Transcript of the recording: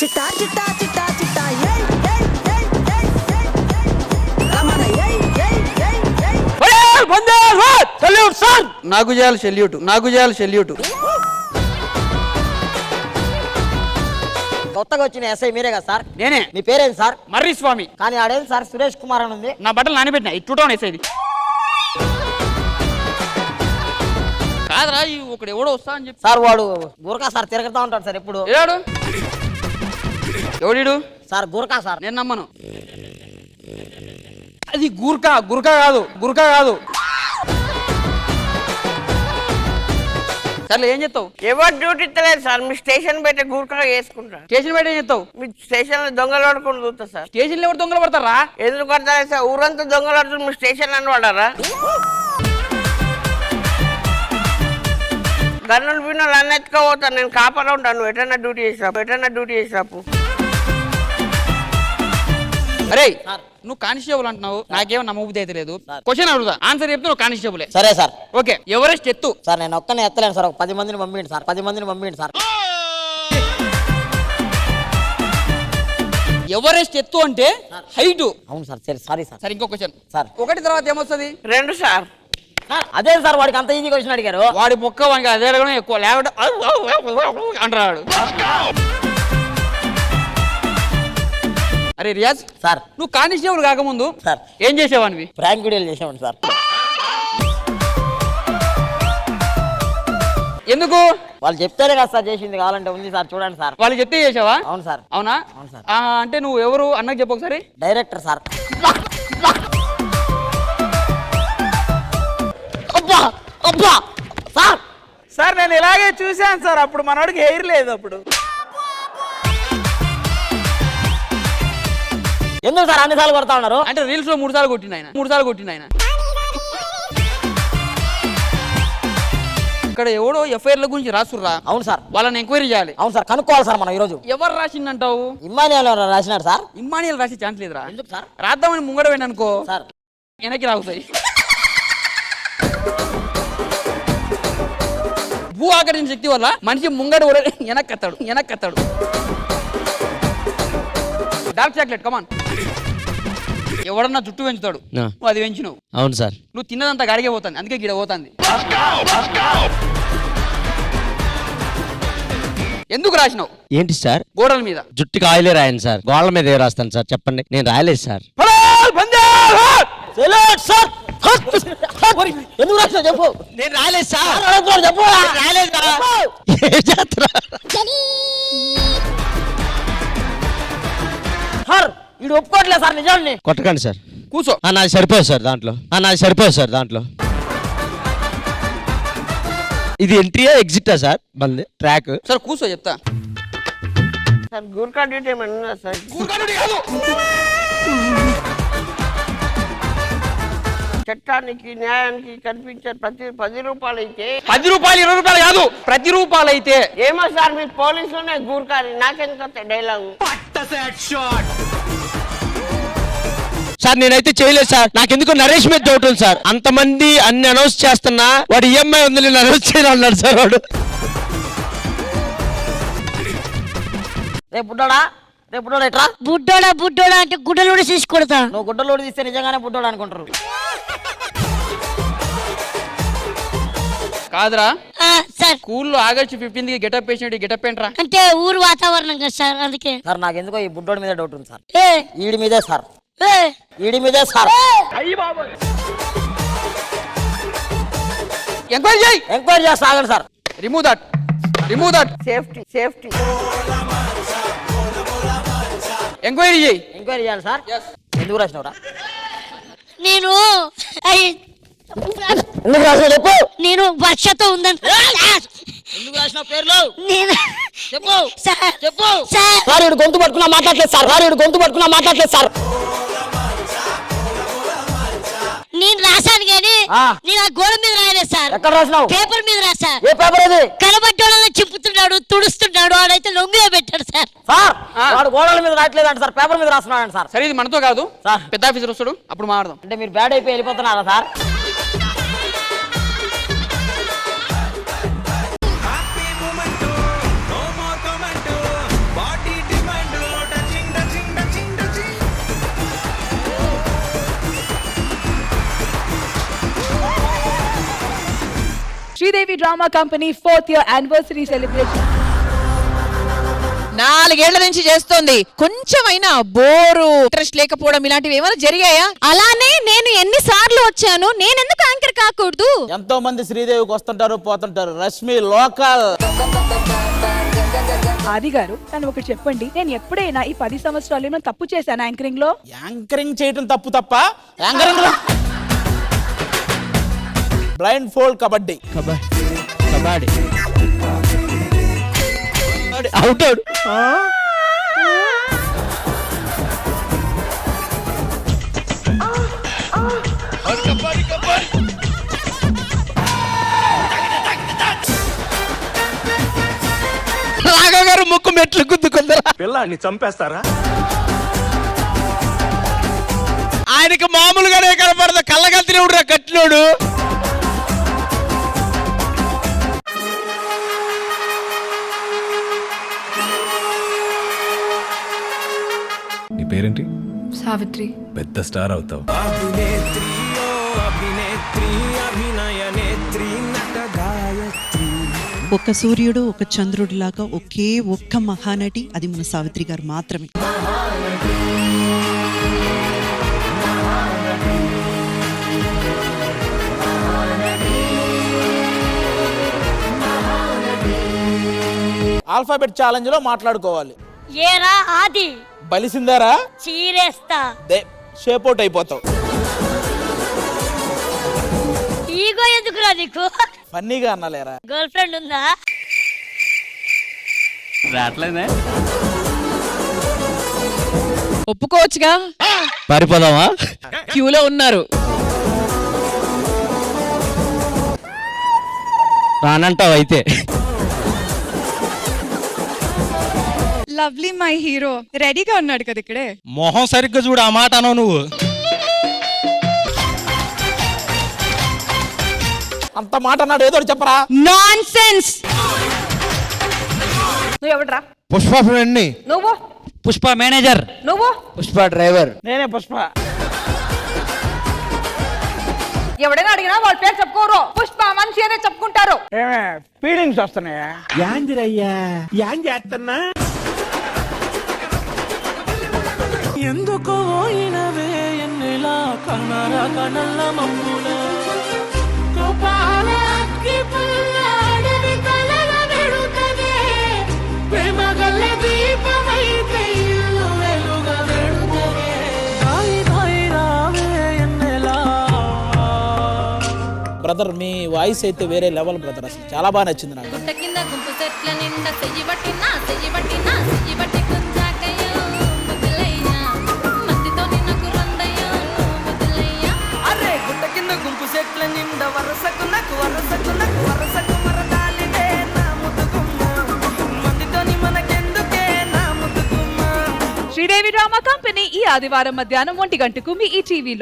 చిట్టా చిట్టా చిట్టా చిట్టా ఏయ్ ఏయ్ ఏయ్ ఏయ్ ఏయ్ రమణ ఏయ్ ఏయ్ ఏయ్ ఏయ్ వందే సెల్యూట్ సార్. నాకు చేయాలి సెల్యూట్. కొత్తగా వచ్చిన ఎస్ఐ మీరే కదా సార్? నేనే. మీ పేరేంటి సార్? మర్రి స్వామి. కానీ ఆడేంటి సార్ సురేష్ కుమార్ అని ఉంది? నా బట్టలు నానబెట్టినా ఇటు వేసేది కాదురా. ఒకడు ఎవడో వస్తా అని చెప్పి సార్ వాడు గురకా సార్ తిరుగుతా ఉంటాడు సార్ ఎప్పుడు. ఎవడు సార్ గురకా సార్. నేను నమ్మను. అది గురకా కాదు. సర్లే ఏం చెప్తావు? ఎవరు డ్యూటీ ఇస్తలేదు సార్. మీ స్టేషన్ బయట గుర్కగా వేసుకుంటా. స్టేషన్ బయట ఏం చెప్తావు? మీ స్టేషన్ లో దొంగలు పడుకుంటూ చూస్తా సార్. స్టేషన్ లో ఎవరు దొంగలు పడతారా? ఎందుకు పడతారా సార్? ఊరంతా దొంగలు పడుతుంది, మీ స్టేషన్ అని పడారా? గన్నులు పిన్నులు అన్నీ ఎత్తుకోపోతాను. నేను కాపలా ఉంటాను. నువ్వు ఎటన్నా డ్యూటీ చేసినప్పుడు అరే నువ్వు కానిస్టేబుల్ అంటున్నావు, నాకేమో నమ్మబుద్ధి అయితే లేదు. క్వశ్చన్ అడుగుతా, ఆన్సర్ చెప్తే నువ్వు కానిస్టేబులే. సరే సార్. ఓకే, ఎవరెస్ట్ ఎత్తు? సార్ నేను ఒక్కనే ఎత్తలేను సార్. ఒక 10 మందిని పంపించండి సార్. ఎవరెస్ట్ ఎత్తు అంటే హైట్. అవును సార్. సరే సారీ సార్. సరే ఇంకో క్వశ్చన్ సార్. 1 తర్వాత ఏమొస్తుంది? 2 సార్. అదే సార్ వాడికి అంత ఈజీ క్వశ్చన్ అడిగారు. వాడి మొక్క వానికి అదే అడగడం ఎక్కువ, లేకపోతే అంటాడు. అరే రియాజ్ సార్, నువ్వు కానిస్టేబుల్ కాకముందు సార్ ఏం చేసేవాడివి? ప్రాంక్ వీడియోలు చేసేవాడిని సార్. ఎందుకు? వాళ్ళు చెప్తేనే కదా సార్ చేసింది. కావాలంటే ఉంది సార్, చూడండి సార్. వాళ్ళు చెప్తే చేసావా? అవును సార్. అవునా? అవును సార్. అంటే నువ్వు ఎవరు అన్నకు చెప్పు ఒకసారి. Director sir. సార్ నేను ఇలాగే చూశాను సార్. అప్పుడు మనోడికి హెయిర్ లేదు. అప్పుడు ఎందుకు సార్ అన్నిసార్లు కొడతా ఉన్నారు? అంటే రీల్స్ లో 3 సార్లు కొట్టిన ఆయన. ఇక్కడ ఎవడో ఎఫ్ఐఆర్ల గురించి రాసుర్రా. అవును సార్. వాళ్ళని ఎంక్వైరీ చేయాలి. అవును సార్, కనుక్కోవాలి సార్ మనం ఈరోజు. ఎవరు రాసిందంటావు? ఇమ్మానియల్ రాసినాడు సార్. ఇమ్మానియల్ రాసే ఛాన్స్ లేదురా. ఎందుకు సార్? రాద్దామని ముంగడ పోయిన అనుకో సార్ వెనక్కి రాగుతాయి. భూ ఆకర్షణ శక్తి వల్ల మనిషి ముంగడ వెనక్కత్తాడు. డార్క్ చాక్లెట్ కమాన్. ఎవడన్నా జుట్టు పెంచుతాడు, నువ్వు అది పెంచినావు. అవును సార్. నువ్వు తిన్నదంతా గాడిగే పోతుంది, అందుకే గిడ పోతుంది. ఎందుకు రాసినావు? ఏంటి సార్? గోడల మీద. జుట్టుకి ఆయిలే రాయను సార్. గోడల మీద ఏ రాస్తాను సార్ చెప్పండి? నేను రాయలేదు సార్. ఎందుకు రాసినా చెప్పు. నేను రాలేదు సార్. చెప్పు. సార్ వీడు ఒప్పుకోవట్లేదు సార్ నిజాన్ని. కొట్టకండి సార్. కూర్చో. నాది సరిపోదు సార్ దాంట్లో. ఇది ఎంట్రీయా ఎగ్జిటా సార్? బంది ట్రాక్ సార్ కూర్చో చెప్తా. సార్ గుర్కా డ్యూటీ ఏమైనా ఉందా సార్? చట్టానికి న్యాయానికి కనిపించే ప్రతి 10 రూపాయలు అయితే 10 రూపాయలు 20 రూపాయలు కాదు, ప్రతి రూపాయలు అయితే. ఏమో సార్ మీ పోలీసులనే గూర్ఖాని నాకెందుకు డైలాగు సార్. నేనైతే చేయలేదు సార్. నాకెందుకు నరేష్ మీద డౌట్ ఉంది సార్. అంతమంది అన్ని అనౌన్స్ చేస్తున్నా వాడు ఈఎంఐ ఉంది, నేను అనౌన్స్ చేయాలన్నాడు సార్ వాడు. రేపు బుడ్డోడా ఎట్రా? బుడ్డోడా అంటే గుడ్డలోడు తీసి కొడతా. నువ్వు గుడ్డలోడు తీస్తే నిజంగానే బుడ్డోడు అనుకుంటారు. కాదురా సార్, స్కూల్లో ఆగస్టు 15కి గెటప్ వేసినట్టు గెటప్ ఏంట్రా? అంటే ఊరు వాతావరణం కదా సార్, అందుకే. సార్ నాకెందుకో ఈ బుడ్డోడి మీద డౌట్ ఉంది సార్. ఈడి మీదే సార్. ఎంక్వైరీ చేస్తా ఆగండి sir. Remove that. Safety enquiry చేయాలి సార్. ఎందుకు రాసినవరా? నేను వర్షతో ఉందని. ఎందుకు రాసినావు పేర్లు? నేను చెప్పు. సార్ వీడు గొంతు పట్టుకున్నా మాట్లాడలేదు సార్. నేను రాశాను కానీ నేను ఆ గోడ మీద రాయలేదు సార్. ఎక్కడ రాసినావు? పేపర్ మీద రాసా. ఏ పేపర్ అది? కనబడ్డోళ్ళని చింపుతున్నాడు, తుడుస్తున్నాడు, వాడైతే లొంగిలో పెట్టాడు సార్. వాడు గోడల మీద రాయట్లేదంట సార్, పేపర్ మీద రాస్తున్నాడు సార్. సరే ఇది మనతో కాదు సార్, పెద్ద ఆఫీసర్ వస్తాడు, అప్పుడు మాట్లాడదాం. అంటే మీరు బ్యాడ్ అయిపోయి వెళ్ళిపోతున్నారా sir? Body demand Sridevi drama company 4th year anniversary celebration. 4 ఏళ్ల నుంచి చేస్తోంది. కొంచెమైనా బోరు ఇంట్రెస్ట్ లేకపోవడం ఇలాంటివి ఏమైనా జరిగాయా? అలానే నేను ఎన్నిసార్లు వచ్చాను, నేనెందుకు యాంకర్ కాకూడదు? ఎంతో మంది శ్రీదేవికి వస్తుంటారు పోతుంటారు. రష్మి లోకల్. ఆది గారు తను ఒకటి చెప్పండి, నేను ఎప్పుడైనా ఈ 10 సంవత్సరాలు ఏమైనా తప్పు చేశాను యాంకరింగ్ లో? యాంకరింగ్ చేయటం తప్పు తప్ప anchoring blind fold kabaddi. Kabaddi out out. Raghav గారు ముక్కు మెట్లు గుద్దుకుందరా? పిల్లాన్ని చంపేస్తారా? ఆయనకి మామూలుగానే కనపడదు, కళ్ళగత్తినోడు రా కట్టినోడు. నీ పేరేంటి? సావిత్రి. పెద్ద స్టార్ అవుతావు. ఒక సూర్యుడు ఒక చంద్రుడు లాగా ఒకే ఒక్క మహానటి, అది మన సావిత్రి గారు మాత్రమే. ఆల్ఫాబెట్ ఛాలెంజ్ లో మాట్లాడుకోవాలి. ఏరా ఆది, బలిసిందారా చీరేస్తా. షేప్ అవుట్ అయిపోతావు. ఈగో ఎందుకురా నీకు? ఫన్నీగా అన్నలేరా? గర్ల్ ఫ్రెండ్ ఉందా? ఒప్పుకోవచ్చుగా. పారిపోదామా? క్యూలో ఉన్నారు. రానంటావు అయితే. లవ్లీ మై హీరో రెడీగా ఉన్నాడు కదా ఇక్కడే. మొహం సరిగ్గా చూడు, ఆ మాట అనవు నువ్వు. అంత మాట అన్నాడు, ఏదో ఒకటి చెప్పరా. నాన్సెన్స్. నువ్వు ఎవడ్రా? పుష్ప ఫ్రెండ్ ని. నువ్వు? పుష్ప మేనేజర్. నువ్వు? పుష్ప డ్రైవర్. నేనే పుష్ప. ఎవడైనా అడిగినా వాళ్ళ పేరు చెప్పుకోరు, పుష్ప మనిషి అనే చెప్పుకుంటారు. ఏమే ఫీలింగ్స్ వస్తున్నాయా? యాందిరయ్యా యాం చేస్తున్నా? ఎందుకో పోయినవే ఎన్నెలా కనర కనల్ల మమ్ముల కోపాలకి పుల్లాడవి కలల వెడుతదే ప్రేమగల దీపమైతే ఇల్లు వెలుగ వెడుతదే దాయి దాయి రావే ఎన్నెలా. బ్రదర్ మీ వాయిస్ అయితే వేరే లెవెల్ బ్రదర్, అసలు చాలా బాగా నచ్చింది నాకు. గుట్ట కింద గుంపు చెట్ల నిండా చెయ్యి పట్టినా చెయ్యి పట్టినా చెయ్యి పట్టి గుంజాకయ్యో ముద్దులయ్యా మత్తితో నిన్నకు రందయ్యో ముద్దులయ్యా. అరే గుట్ట కింద గుంపు చెట్ల నిండా వరసకు నాకు వరసకు నాకు వరసకు మరదాలివే నా ముద్దుగుమ్మ మందితోని మనకెందుకే నా ముద్దుగుమ్మ. శ్రీదేవి డ్రామా కంపెనీ ఈ ఆదివారం మధ్యాహ్నం 1 గంటకు మీ ఈ టీవీలో.